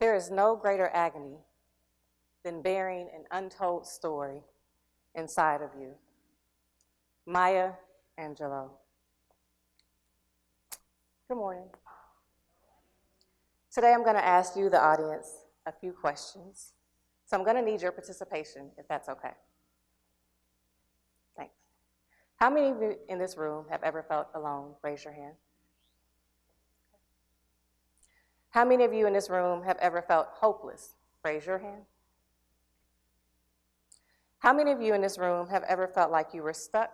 There is no greater agony than bearing an untold story inside of you. Maya Angelou. Good morning. Today I'm going to ask you, the audience, a few questions. So I'm going to need your participation, if that's okay. Thanks. How many of you in this room have ever felt alone? Raise your hand. How many of you in this room have ever felt hopeless? Raise your hand. How many of you in this room have ever felt like you were stuck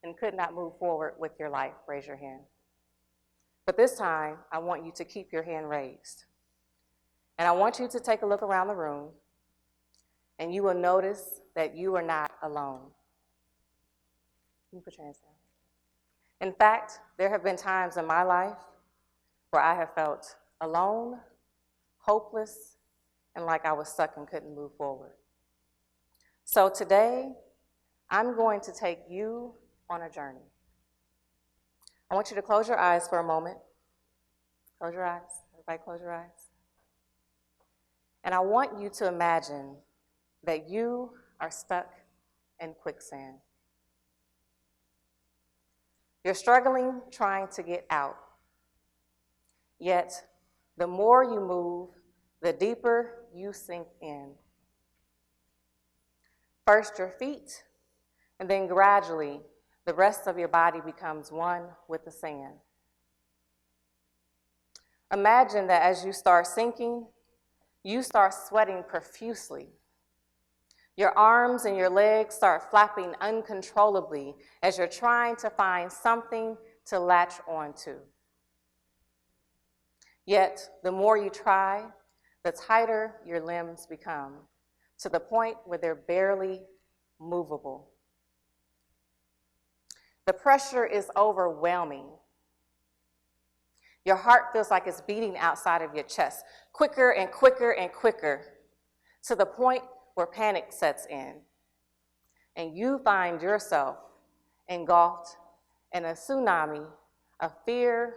and could not move forward with your life? Raise your hand. But this time, I want you to keep your hand raised. And I want you to take a look around the room, and you will notice that you are not alone. You can put your hands down. In fact, there have been times in my life where I have felt alone, hopeless, and like I was stuck and couldn't move forward. So today, I'm going to take you on a journey. I want you to close your eyes for a moment. Close your eyes. Everybody close your eyes. And I want you to imagine that you are stuck in quicksand. You're struggling trying to get out. Yet, the more you move, the deeper you sink in. First your feet, and then gradually, the rest of your body becomes one with the sand. Imagine that as you start sinking, you start sweating profusely. Your arms and your legs start flapping uncontrollably as you're trying to find something to latch onto. Yet, the more you try, the tighter your limbs become, to the point where they're barely movable. The pressure is overwhelming. Your heart feels like it's beating outside of your chest, quicker and quicker and quicker, to the point where panic sets in, and you find yourself engulfed in a tsunami of fear,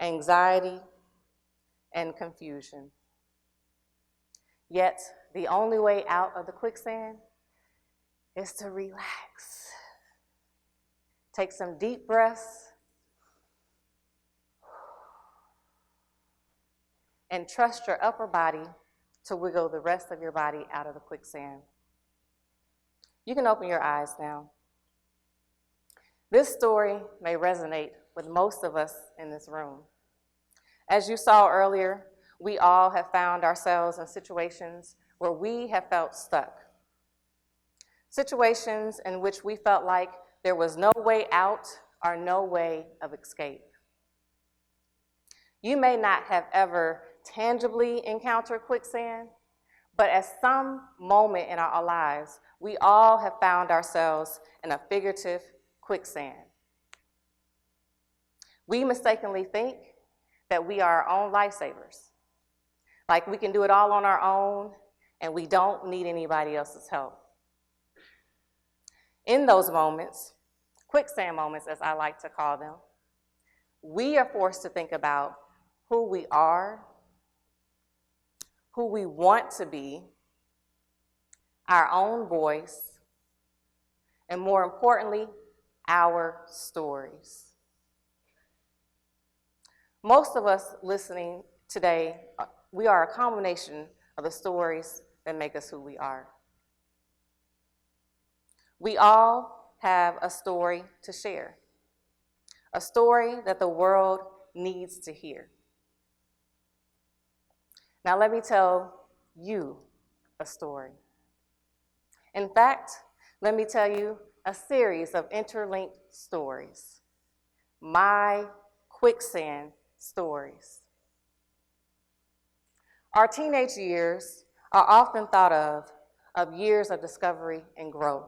anxiety, and confusion. Yet, the only way out of the quicksand is to relax. Take some deep breaths and trust your upper body to wiggle the rest of your body out of the quicksand. You can open your eyes now. This story may resonate with most of us in this room. As you saw earlier, we all have found ourselves in situations where we have felt stuck. Situations in which we felt like there was no way out or no way of escape. You may not have ever tangibly encountered quicksand, but at some moment in our lives, we all have found ourselves in a figurative quicksand. We mistakenly think that we are our own lifesavers, like we can do it all on our own and we don't need anybody else's help. In those moments, quicksand moments as I like to call them, we are forced to think about who we are, who we want to be, our own voice, and more importantly, our stories. Most of us listening today, we are a combination of the stories that make us who we are. We all have a story to share, a story that the world needs to hear. Now let me tell you a story. In fact, let me tell you a series of interlinked stories, my quicksand stories. Our teenage years are often thought of years of discovery and growth.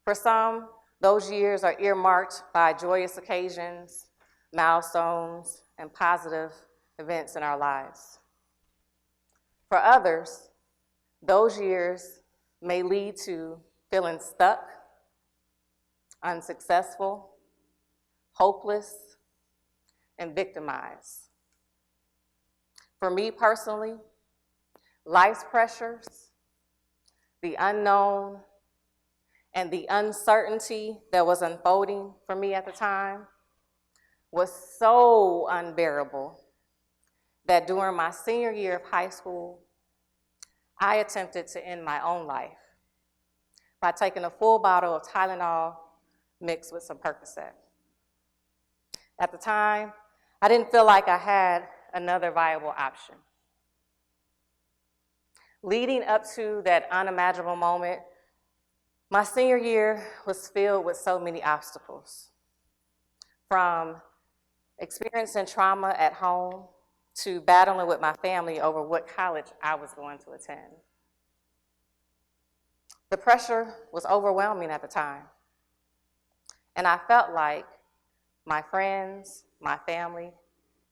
For some, those years are earmarked by joyous occasions, milestones, and positive events in our lives. For others, those years may lead to feeling stuck, unsuccessful, hopeless, and victimized. For me personally, life's pressures, the unknown, and the uncertainty that was unfolding for me at the time was so unbearable that during my senior year of high school, I attempted to end my own life by taking a full bottle of Tylenol mixed with some Percocet. At the time, I didn't feel like I had another viable option. Leading up to that unimaginable moment, my senior year was filled with so many obstacles, from experiencing trauma at home to battling with my family over what college I was going to attend. The pressure was overwhelming at the time, and I felt like my friends, my family,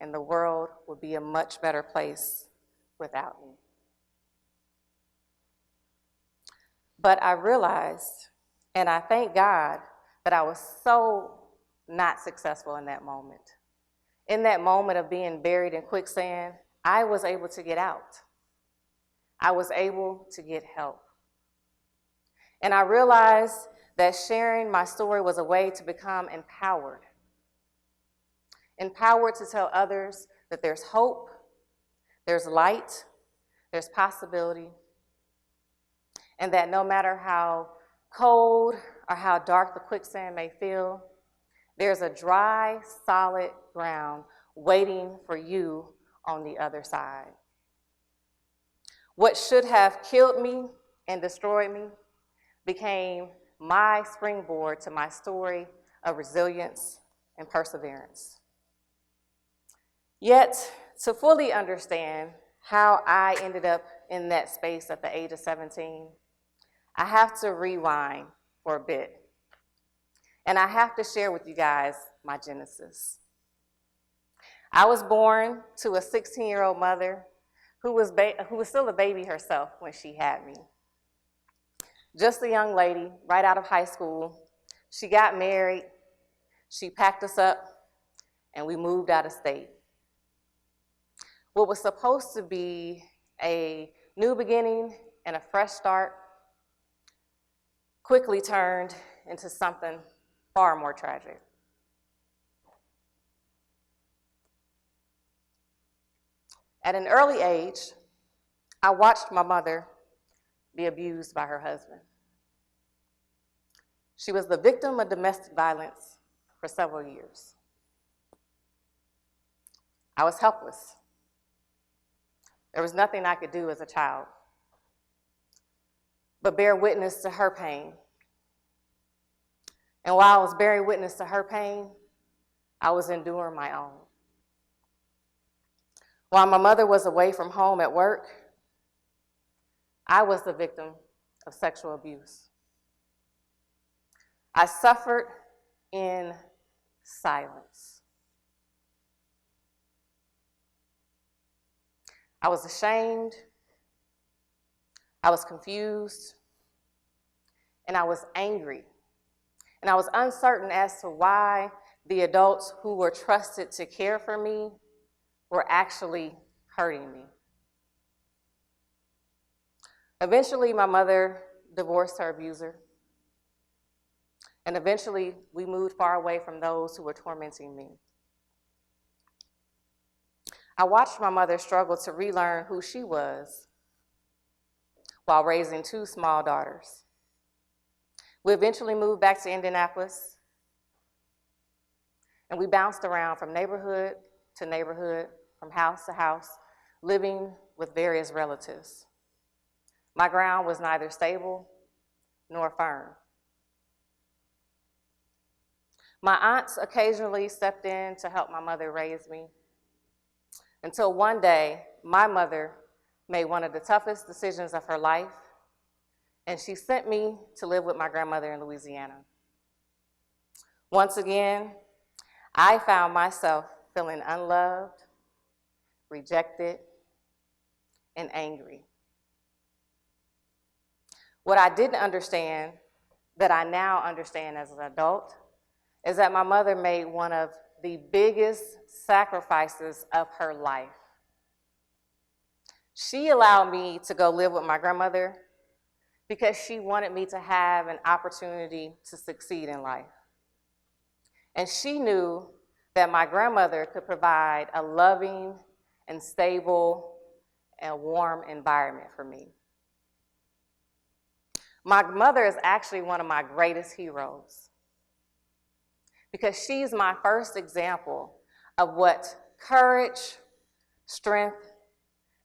and the world would be a much better place without me. But I realized, and I thank God, that I was so not successful in that moment. In that moment of being buried in quicksand, I was able to get out. I was able to get help. And I realized that sharing my story was a way to become empowered. Empowered to tell others that there's hope, there's light, there's possibility, and that no matter how cold or how dark the quicksand may feel, there's a dry, solid ground waiting for you on the other side. What should have killed me and destroyed me became my springboard to my story of resilience and perseverance. Yet, to fully understand how I ended up in that space at the age of 17, I have to rewind for a bit. And I have to share with you guys my genesis. I was born to a 16-year-old mother who was still a baby herself when she had me. Just a young lady, right out of high school. She got married, she packed us up, and we moved out of state. What was supposed to be a new beginning and a fresh start quickly turned into something far more tragic. At an early age, I watched my mother be abused by her husband. She was the victim of domestic violence for several years. I was helpless. There was nothing I could do as a child but bear witness to her pain. And while I was bearing witness to her pain, I was enduring my own. While my mother was away from home at work, I was the victim of sexual abuse. I suffered in silence. I was ashamed, I was confused, and I was angry. And I was uncertain as to why the adults who were trusted to care for me were actually hurting me. Eventually, my mother divorced her abuser. And eventually, we moved far away from those who were tormenting me. I watched my mother struggle to relearn who she was while raising two small daughters. We eventually moved back to Indianapolis, and we bounced around from neighborhood to neighborhood, from house to house, living with various relatives. My ground was neither stable nor firm. My aunts occasionally stepped in to help my mother raise me, until one day, my mother made one of the toughest decisions of her life, and she sent me to live with my grandmother in Louisiana. Once again, I found myself feeling unloved, rejected, and angry. What I didn't understand, that I now understand as an adult, is that my mother made one of the biggest sacrifices of her life She allowed me to go live with my grandmother because she wanted me to have an opportunity to succeed in life. And she knew that my grandmother could provide a loving and stable and warm environment for me. My mother is actually one of my greatest heroes because she's my first example of what courage, strength,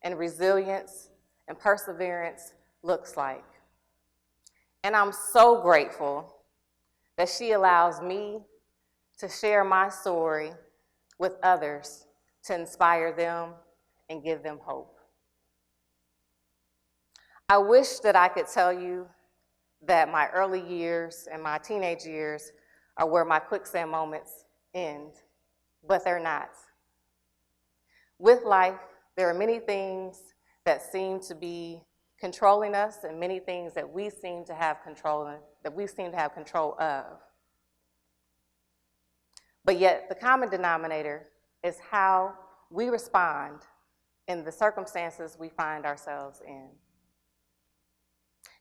and resilience and perseverance looks like. And I'm so grateful that she allows me to share my story with others to inspire them and give them hope. I wish that I could tell you that my early years and my teenage years are where my quicksand moments end, but they're not. With life, there are many things that seem to be controlling us and many things that we seem to have control of. But yet, the common denominator is how we respond in the circumstances we find ourselves in.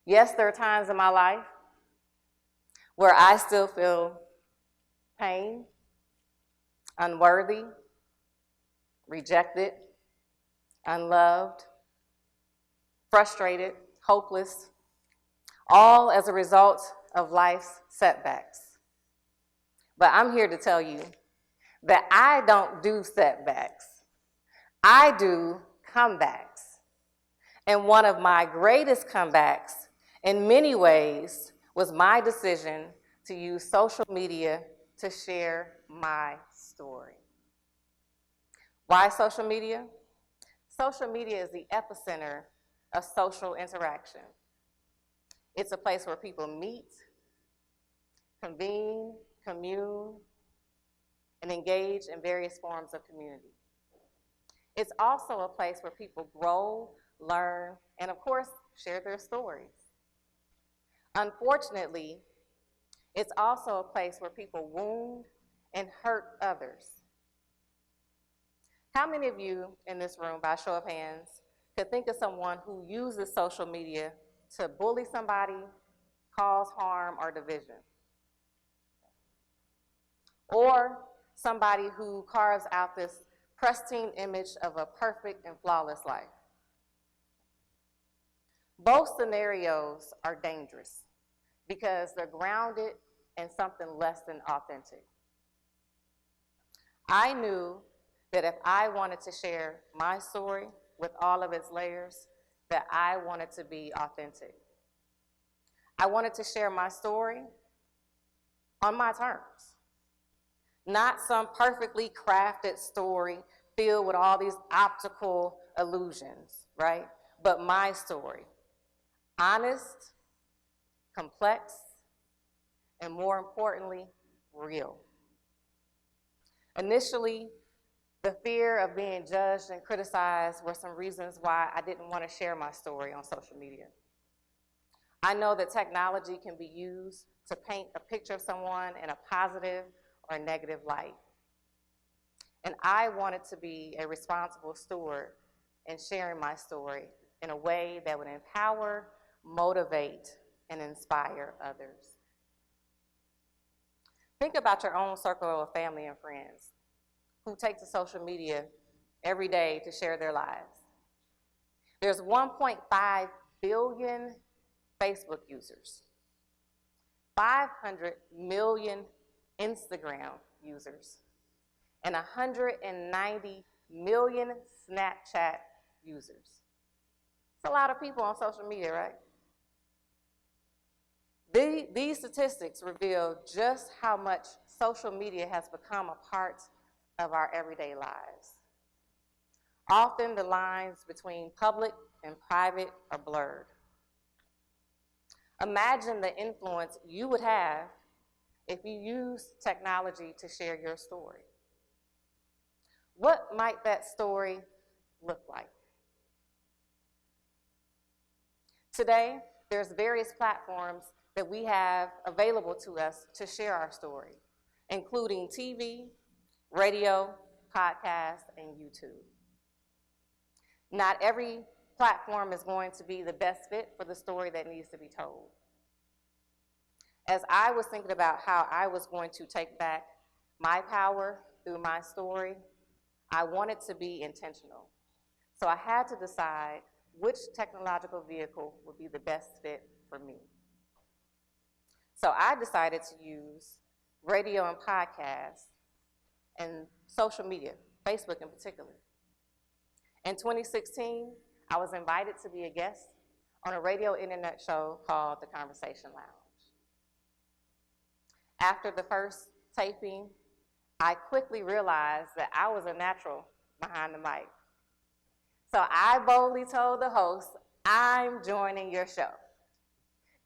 Yes, there are times in my life where I still feel pain, unworthy, rejected, unloved, frustrated, hopeless, all as a result of life's setbacks. But I'm here to tell you that I don't do setbacks. I do comebacks. And one of my greatest comebacks, in many ways, was my decision to use social media to share my story. Why social media? Social media is the epicenter of social interaction. It's a place where people meet, convene, commune, and engage in various forms of community. It's also a place where people grow, learn, and of course, share their stories. Unfortunately, it's also a place where people wound and hurt others. How many of you in this room, by show of hands, could think of someone who uses social media to bully somebody, cause harm or division? Or somebody who carves out this pristine image of a perfect and flawless life? Both scenarios are dangerous because they're grounded in something less than authentic. I knew that if I wanted to share my story with all of its layers, that I wanted to be authentic. I wanted to share my story on my terms. Not some perfectly crafted story filled with all these optical illusions, right? But my story. Honest, complex, and more importantly, real. Initially, the fear of being judged and criticized were some reasons why I didn't want to share my story on social media. I know that technology can be used to paint a picture of someone in a positive or negative light. And I wanted to be a responsible steward in sharing my story in a way that would empower, motivate, and inspire others. Think about your own circle of family and friends who take to social media every day to share their lives. There's 1.5 billion Facebook users, 500 million Instagram users, and 190 million Snapchat users. It's a lot of people on social media, right? These statistics reveal just how much social media has become a part of our everyday lives. Often the lines between public and private are blurred. Imagine the influence you would have if you used technology to share your story. What might that story look like? Today, there's various platforms that we have available to us to share our story, including TV, radio, podcast, and YouTube. Not every platform is going to be the best fit for the story that needs to be told. As I was thinking about how I was going to take back my power through my story, I wanted to be intentional. So I had to decide which technological vehicle would be the best fit for me. So I decided to use radio and podcasts and social media, Facebook in particular. In 2016, I was invited to be a guest on a radio internet show called The Conversation Lounge. After the first taping, I quickly realized that I was a natural behind the mic. So I boldly told the host, "I'm joining your show."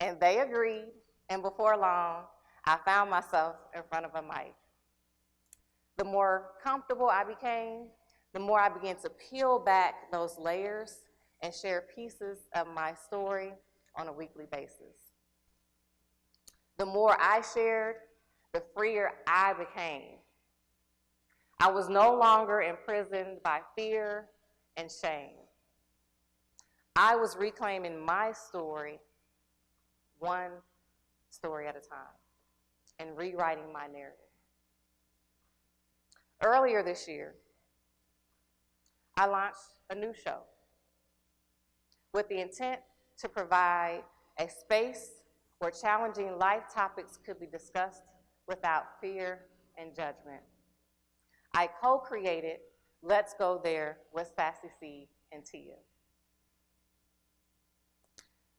And they agreed, and before long, I found myself in front of a mic. The more comfortable I became, the more I began to peel back those layers and share pieces of my story on a weekly basis. The more I shared, the freer I became. I was no longer imprisoned by fear and shame. I was reclaiming my story, one story at a time, and rewriting my narrative. Earlier this year, I launched a new show with the intent to provide a space where challenging life topics could be discussed without fear and judgment. I co-created Let's Go There with Sassy C and Tia.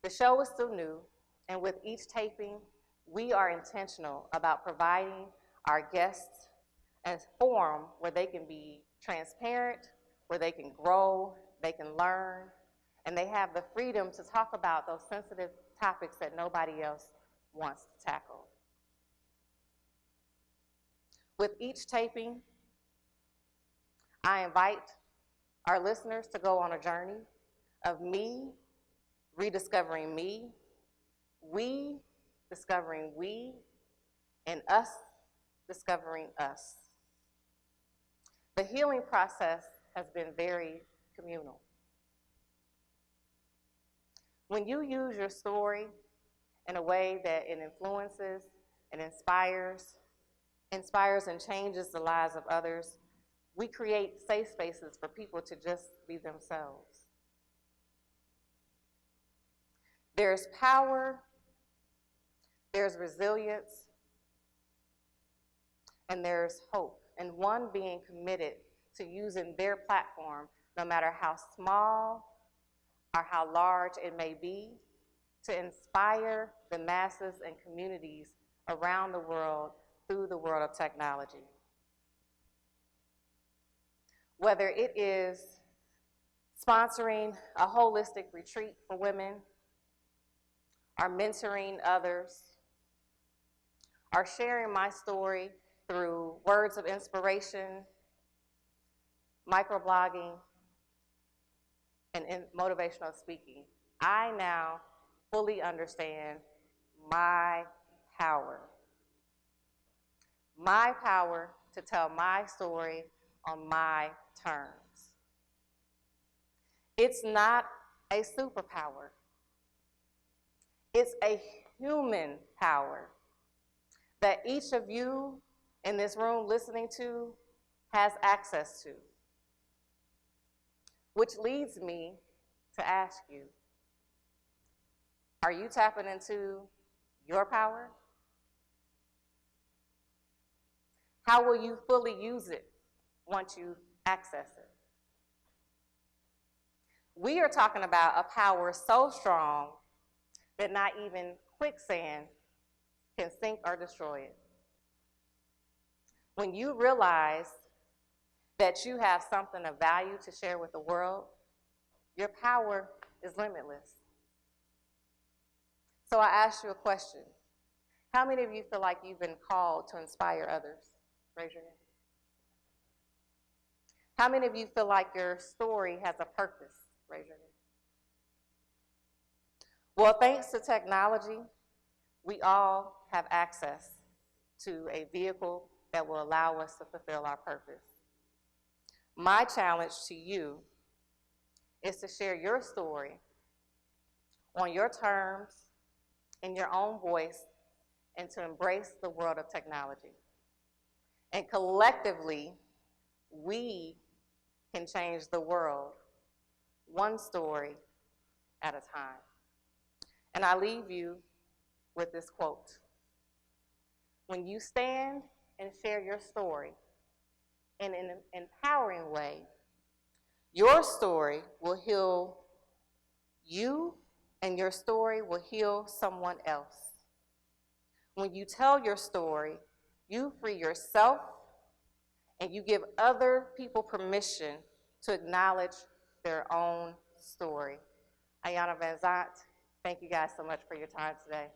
The show is still new, and with each taping, we are intentional about providing our guests a forum where they can be transparent, where they can grow, they can learn, and they have the freedom to talk about those sensitive topics that nobody else wants to tackle. With each taping, I invite our listeners to go on a journey of me rediscovering me, we discovering we, and us discovering us. The healing process has been very communal. When you use your story in a way that it influences and inspires and changes the lives of others, we create safe spaces for people to just be themselves. There's power, there's resilience, and there's hope, and one being committed to using their platform, no matter how small or how large it may be, to inspire the masses and communities around the world through the world of technology. Whether it is sponsoring a holistic retreat for women, or mentoring others, or sharing my story through words of inspiration, microblogging, and motivational speaking, I now fully understand my power. My power to tell my story on my terms. It's not a superpower. It's a human power that each of you in this room listening to has access to. Which leads me to ask you, are you tapping into your power? How will you fully use it once you access it? We are talking about a power so strong that not even quicksand can sink or destroy it. When you realize that you have something of value to share with the world, your power is limitless. So I ask you a question. How many of you feel like you've been called to inspire others? Raise your hand. How many of you feel like your story has a purpose? Raise your hand. Well, thanks to technology, we all have access to a vehicle that will allow us to fulfill our purpose. My challenge to you is to share your story on your terms, in your own voice, and to embrace the world of technology. And collectively, we can change the world one story at a time. And I leave you with this quote. When you stand and share your story in an empowering way, your story will heal you, and your story will heal someone else. When you tell your story, you free yourself and you give other people permission to acknowledge their own story. Ayana Van Zant, thank you guys so much for your time today.